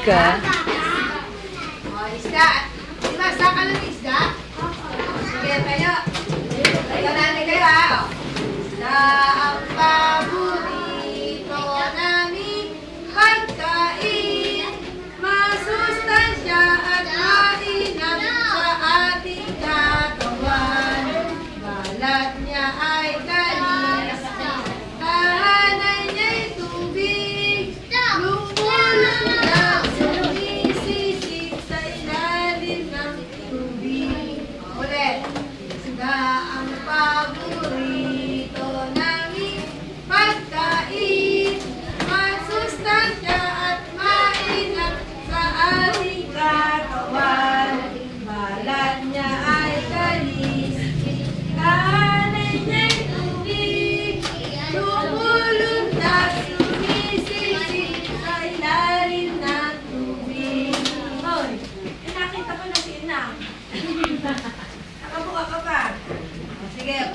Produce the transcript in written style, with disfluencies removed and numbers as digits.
ka? Isda. Diba, saka ng isda? Sige, tayo. Tayo natin kayo, ha? Isda ang paborito namin pagkain. Masustansya at mainam sa ating katawan. Balat niya ay galis. Tahanan niya'y tubig. Lumulong na sumisisip sa ilalim ng tubig. Ulit. Isda ang paborito namin pagkain. Masustansya at mainam sa ating katawan. Balat niya ay galis. Tahanan niya'y tubig. Lumulong na sumisisip sa ilalim ng tubig. Hoy, nakita ko na si Ina. Nakabuka ka pa. Sige.